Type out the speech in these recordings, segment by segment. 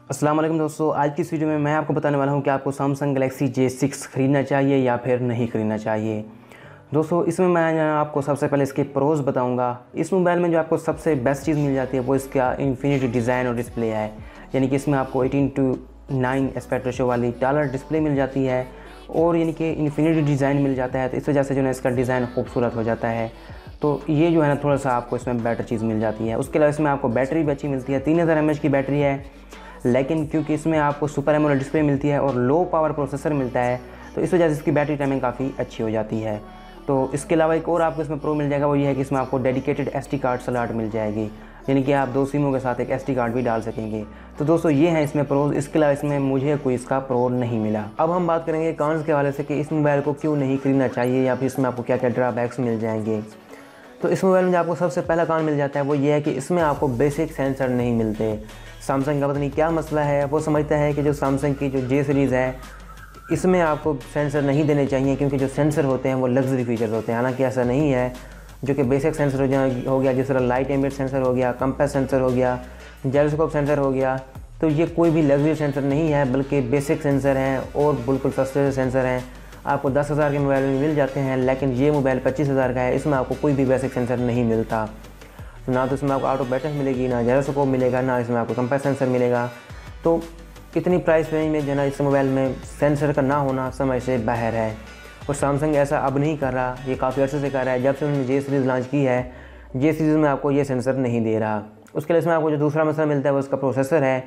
अस्सलाम वालेकुम दोस्तों, आज की इस वीडियो में मैं आपको बताने वाला हूं कि आपको सैमसंग गैलेक्सी J6 ख़रीदना चाहिए या फिर नहीं ख़रीदना चाहिए। दोस्तों इसमें मैं आपको सबसे पहले इसके प्रोज बताऊंगा। इस मोबाइल में जो आपको सबसे बेस्ट चीज़ मिल जाती है वो इसका इन्फिनिटी डिज़ाइन और डिस्प्ले है, यानी कि इसमें आपको 18:9 एस्पेक्ट रेशो वाली टालर डिस्प्ले मिल जाती है और यानी कि इन्फिनिटी डिज़ाइन मिल जाता है। तो इस वजह से जो है इसका डिज़ाइन खूबसूरत हो जाता है। तो ये जो है ना थोड़ा सा आपको इसमें बेटर चीज़ मिल जाती है। उसके अलावा इसमें आपको बैटरी भी अच्छी मिलती है, 3000 mAh की बैटरी है, लेकिन क्योंकि इसमें आपको सुपर एमोलेड डिस्प्ले मिलती है और लो पावर प्रोसेसर मिलता है तो इस वजह से इसकी बैटरी टाइमिंग काफ़ी अच्छी हो जाती है। तो इसके अलावा एक और आपको इसमें प्रो मिल जाएगा, वो ये है कि इसमें आपको डेडिकेटेड SD कार्ड स्लॉट मिल जाएगी, यानी कि आप 2 सिमों के साथ एक SD कार्ड भी डाल सकेंगे। तो दोस्तों ये है इसमें प्रोज। इसके अलावा इसमें मुझे कोई इसका प्रो नहीं मिला। अब हम बात करेंगे कॉन्स के हवाले से कि इस मोबाइल को क्यों नहीं खरीदना चाहिए या फिर इसमें आपको क्या क्या ड्रॉबैक्स मिल जाएंगे। तो इस मोबाइल में जो आपको सबसे पहला कॉन मिल जाता है वो ये है कि इसमें आपको बेसिक सेंसर नहीं मिलते। सैमसंग का पता नहीं क्या मसला है, वो समझता है कि जो सैमसंग की जो J सीरीज़ है इसमें आपको सेंसर नहीं देने चाहिए क्योंकि जो सेंसर होते हैं वो लग्जरी फीचर्स होते हैं। हालांकि ऐसा नहीं है। जो कि बेसिक सेंसर हो गया, जिस तरह लाइट एम्बिएंट सेंसर हो गया, कंपास सेंसर हो गया, जायरोस्कोप सेंसर हो गया, तो ये कोई भी लग्जरी सेंसर नहीं है बल्कि बेसिक सेंसर हैं और बिल्कुल सस्ते सेंसर हैं। आपको 10,000 के मोबाइल में मिल जाते हैं, लेकिन ये मोबाइल 25,000 का है। इसमें आपको कोई भी बेसिक सेंसर नहीं मिलता। ना तो इसमें आपको ऑटो बैटरी मिलेगी, ना जायरोस्कोप मिलेगा, ना इसमें आपको कंपास सेंसर मिलेगा। तो इतनी प्राइस रेंज में जो है ना इस मोबाइल में सेंसर का ना होना समझ से बाहर है। और सैमसंग ऐसा अब नहीं कर रहा, ये काफ़ी अर्से से कर रहा है। जब से उन्होंने J सीरीज़ लॉन्च की है, J सीरीज़ में आपको ये सेंसर नहीं दे रहा। उसके लिए इसमें आपको जो दूसरा मसला मिलता है वो इसका प्रोसेसर है।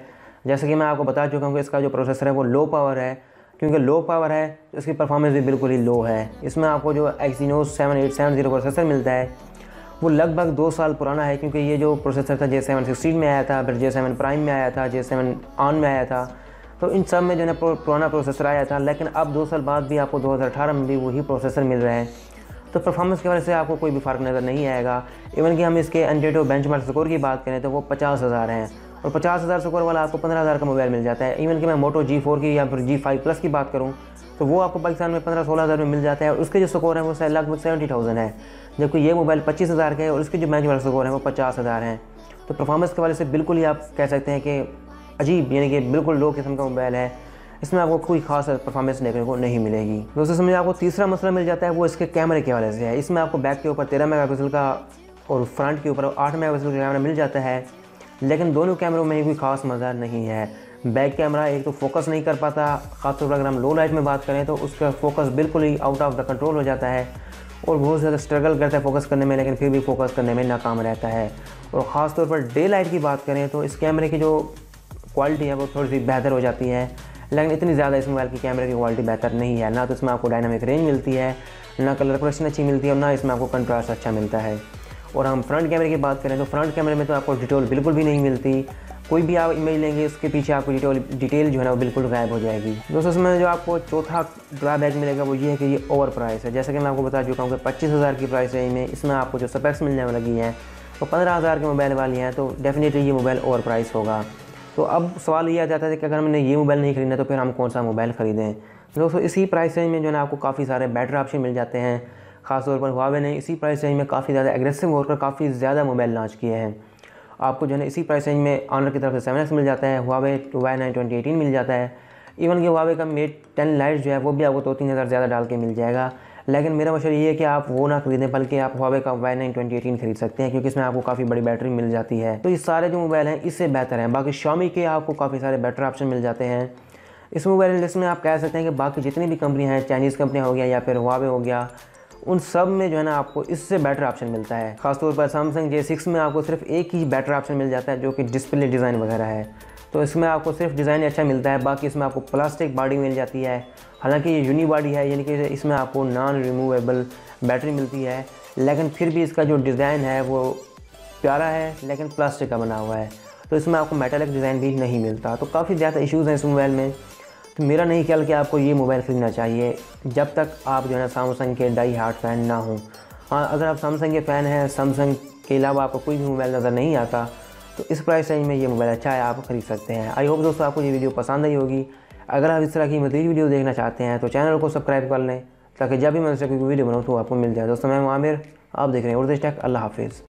जैसे कि मैं आपको बता चुका हूँ कि इसका जो प्रोसेसर है वो लो पावर है। क्योंकि लो पावर है तो इसकी परफॉर्मेंस भी बिल्कुल ही लो है। इसमें आपको जो Exynos 7870 प्रोसेसर मिलता है वो लगभग 2 साल पुराना है, क्योंकि ये जो प्रोसेसर था J7 16 में आया था, फिर J7 प्राइम में आया था, J7 ऑन में आया था। तो इन सब में जो है पुराना प्रोसेसर आया था, लेकिन अब 2 साल बाद भी आपको 2018 में भी वही प्रोसेसर मिल रहा है। तो परफॉर्मेंस की वजह से आपको कोई भी फ़र्क नज़र नहीं आएगा। इवन कि हम इसके एंट्रेटो बेंचमार्क स्कोर की बात करें तो वो 50,000 हैं और 50,000 स्कोर वाला आपको 15,000 का मोबाइल मिल जाता है। इवन कि मैं मोटो G4 की या फिर G5 प्लस की बात करूँ तो वो आपको पाकिस्तान में 15-16,000 में मिल जाता है और उसके जो स्कोर हैं वो लगभग 70,000 है, जबकि ये मोबाइल 25,000 का है और उसके जो बेंचमार्क स्कोर हैं वो 50,000 हैं। तो परफॉर्मेंस के वाले से बिल्कुल ही आप कह सकते हैं कि अजीब, यानी कि बिल्कुल लो किस्म का मोबाइल है। इसमें आपको कोई खास परफॉर्मेंस देखने को नहीं मिलेगी। दोस्तों समझिए आपको तीसरा मसला मिल जाता है वो इसके कैमरे के हवाले से है। इसमें आपको बैक के ऊपर 13 मेगापिक्सल का और फ्रंट के ऊपर 8 मेगापिक्सल का कैमरा मिल जाता है, लेकिन दोनों कैमरों में कोई खास मज़ा नहीं है। बैक कैमरा एक तो फोकस नहीं कर पाता, ख़ासतौर पर अगर हम लो लाइट में बात करें तो उसका फोकस बिल्कुल ही आउट ऑफ द कंट्रोल हो जाता है और बहुत ज़्यादा स्ट्रगल करता है फोकस करने में, लेकिन फिर भी फोकस करने में नाकाम रहता है। और ख़ास तौर पर डे लाइट की बात करें तो इस कैमरे की जो क्वालिटी है वो थोड़ी सी बेहतर हो जाती है, लेकिन इतनी ज़्यादा इस मोबाइल की कैमरे की क्वालिटी बेहतर नहीं है। ना तो इसमें आपको डायनामिक रेंज मिलती है, ना कलर करेक्शन अच्छी मिलती है और ना इसमें आपको कंट्रास्ट अच्छा मिलता है। और हम फ्रंट कैमरे की बात करें तो फ्रंट कैमरे में तो आपको डिटेल बिल्कुल भी नहीं मिलती। कोई भी आप इमेज लेंगे उसके पीछे आपको डिटेल जो है ना वो बिल्कुल गायब हो जाएगी। दोस्तों इसमें जो आपको चौथा ड्रॉबैक मिलेगा वो ये है कि ये ओवर प्राइस है। जैसे कि मैं आपको बता चुका हूँ कि 25,000 की प्राइस रेंज में इसमें आपको जो स्पेक्स मिलने लगी हैं वो 15,000 के मोबाइल वाली हैं, तो डेफिनेटली ये मोबाइल ओवर प्राइस होगा। तो अब सवाल ये आ जाता है कि अगर हमने ये मोबाइल नहीं खरीदना तो फिर हम कौन सा मोबाइल ख़रीदें। दोस्तों इसी प्राइस रेंज में जो है ना आपको काफ़ी सारे बेटर ऑप्शन मिल जाते हैं। ख़ासतौर पर हुआवे ने इसी प्राइस रेंज में काफ़ी ज़्यादा एग्रेसिव होकर काफ़ी ज़्यादा मोबाइल लॉन्च किए हैं। आपको जो है ना इसी प्राइस रेंज में ऑनर की तरफ से 7X मिल जाता है, हुआवे Y9 2018 मिल जाता है। इवन कि हुआवे का Mate 10 लाइट जो है वो भी आपको 2-3 हज़ार ज़्यादा डाल के मिल जाएगा। लेकिन मेरा मशवरा ये है कि आप वो ना खरीदें बल्कि आप हुआवे का Y9 2018 खरीद सकते हैं, क्योंकि इसमें आपको काफ़ी बड़ी बैटरी मिल जाती है। तो ये सारे जो मोबाइल हैं इससे बेहतर हैं। बाकी Xiaomi के आपको काफ़ी सारे बेटर ऑप्शन मिल जाते हैं। इस मोबाइल लिस्ट में आप कह सकते हैं कि बाकी जितनी भी कंपनियाँ हैं, चाइनीज़ कंपनियाँ हो गया या फिर हुआवे हो गया, उन सब में जो है ना आपको इससे बेटर ऑप्शन मिलता है। खासतौर पर सैमसंग J6 में आपको सिर्फ एक ही बेटर ऑप्शन मिल जाता है जो कि डिस्प्ले डिज़ाइन वगैरह है। तो इसमें आपको सिर्फ डिज़ाइन अच्छा मिलता है, बाकी इसमें आपको प्लास्टिक बॉडी मिल जाती है। हालांकि ये यूनी बॉडी है, यानी कि इसमें आपको नॉन रिमूवेबल बैटरी मिलती है, लेकिन फिर भी इसका जो डिज़ाइन है वो प्यारा है लेकिन प्लास्टिक का बना हुआ है। तो इसमें आपको मेटालिक डिज़ाइन भी नहीं मिलता। तो काफ़ी ज़्यादा इश्यूज़ हैं इस मोबाइल में। तो मेरा नहीं ख्याल कि आपको ये मोबाइल ख़रीदना चाहिए जब तक आप जो है ना सैमसंग के डाई हार्ड फ़ैन ना हो। हाँ, अगर आप सैमसंग के फ़ैन हैं, सैमसंग के अलावा आपको कोई भी मोबाइल नज़र नहीं आता, तो इस प्राइस रेंज में ये मोबाइल अच्छा है, आप ख़रीद सकते हैं। आई होप दोस्तों आपको ये वीडियो पसंद आई होगी। अगर आप इस तरह की मज़ीद वीडियो देखना चाहते हैं तो चैनल को सब्सक्राइब कर लें, ताकि जब भी मैं इस तरह की वीडियो बनाऊँ तो आपको मिल जाए। दोस्तों मैं आमिर, आप देख रहे हैं उर्दू टेक। अल्लाह हाफिज़।